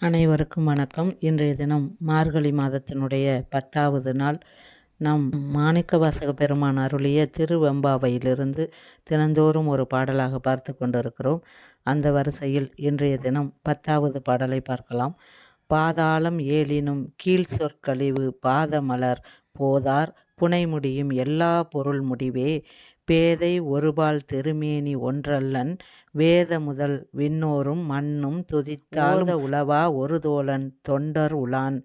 அனைவருக்கும் வணக்கம். இன்றைய தினம் மார்கழி மாதத்தினுடைய 10வது நாள். நாம் மாணிக்கவாசக பெருமான் அருளிய திருவெம்பாவையிலிருந்து தினந்தோறும் ஒரு பாடலாக பார்த்து கொண்டிருக்கிறோம். அந்த வரிசையில் இன்றைய தினம் 10வது பாடலை பார்க்கலாம். பாதாளம் ஏழினும் கீழ் சொற்கழிவு பாதமலர் போதார் புனைமுடியும் எல்லா பொருள் முடிவே பேதை ஒருபால் திருமேனி ஒன்றல்லன் வேத முதல் விண்ணோரும் மண்ணும் துதித்தால் உளவா ஒரு தோழன் தொண்டர் உளான்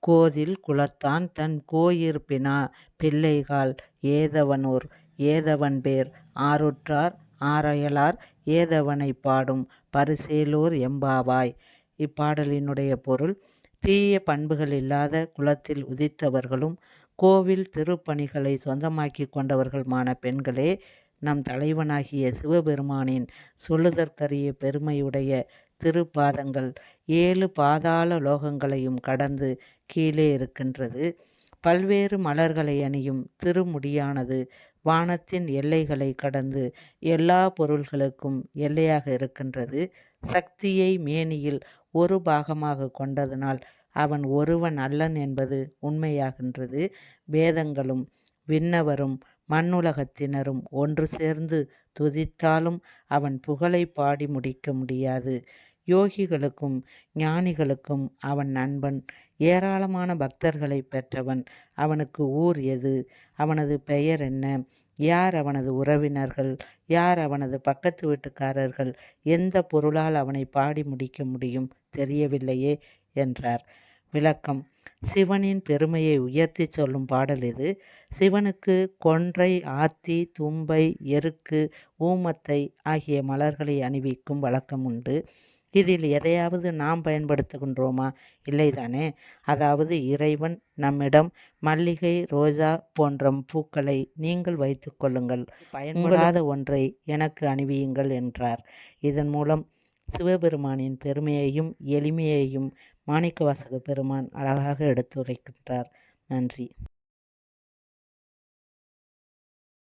கோதில் குலத்தான் தன் கோயிர்பினா பிள்ளைகால் ஏதவனூர் ஏதவன் பேர் ஆருற்றார் ஆரையலார் ஏதவனை பாடும் பரிசேலூர் எம்பாவாய். இப்பாடலினுடைய பொருள்: தீய பண்புகள் இல்லாத குலத்தில் உதித்தவர்களும் கோவில் திருப்பணிகளை சொந்தமாக்கி கொண்டவர்களுமான பெண்களே, நம் தலைவனாகிய சிவபெருமானின் சொல்லுதற்கரிய பெருமையுடைய திருப்பாதங்கள் 7 பாதாள லோகங்களையும் கடந்து கீழே இருக்கின்றது. பல்வேறு மலர்களை அணியும் திருமுடியானது வானத்தின் எல்லைகளை கடந்து எல்லா பொருள்களுக்கும் எல்லையாக இருக்கின்றது. சக்தியை மேனியில் ஒரு பாகமாக கொண்டதனால் அவன் ஒருவன் அல்லன் என்பது உண்மையாகின்றது. வேதங்களும் விண்ணவரும் மண்ணுலகத்தினரும் ஒன்று சேர்ந்து துதித்தாலும் அவன் புகழை பாடி முடிக்க முடியாது. யோகிகளுக்கும் ஞானிகளுக்கும் அவன் நண்பன். ஏராளமான பக்தர்களை பெற்றவன். அவனுக்கு ஊர் எது? அவனது பெயர் என்ன? யார் அவனது உறவினர்கள்? யார் அவனது பக்கத்து வீட்டுக்காரர்கள்? எந்த பொருளால் அவனை பாடி முடிக்க முடியும்? தெரியவில்லையே என்றார். விளக்கம்: சிவனின் பெருமையை உயர்த்தி சொல்லும் பாடல் இது. சிவனுக்கு கொன்றை, ஆத்தி, தும்பை, எருக்கு, ஊமத்தை ஆகிய மலர்களை அணிவிக்கும் வழக்கம் உண்டு. இதில் எதையாவது நாம் பயன்படுத்துகின்றோமா? இல்லைதானே. அதாவது இறைவன் நம்மிடம் மல்லிகை, ரோஜா போன்ற பூக்களை நீங்கள் வைத்து கொள்ளுங்கள், பயன்படாத ஒன்றை எனக்கு அணிவியுங்கள் என்றார். இதன் மூலம் சிவபெருமானின் பெருமையையும் எளிமையையும் மாணிக்கவாசக பெருமான் அழகாக எடுத்துரைக்கின்றார். நன்றி.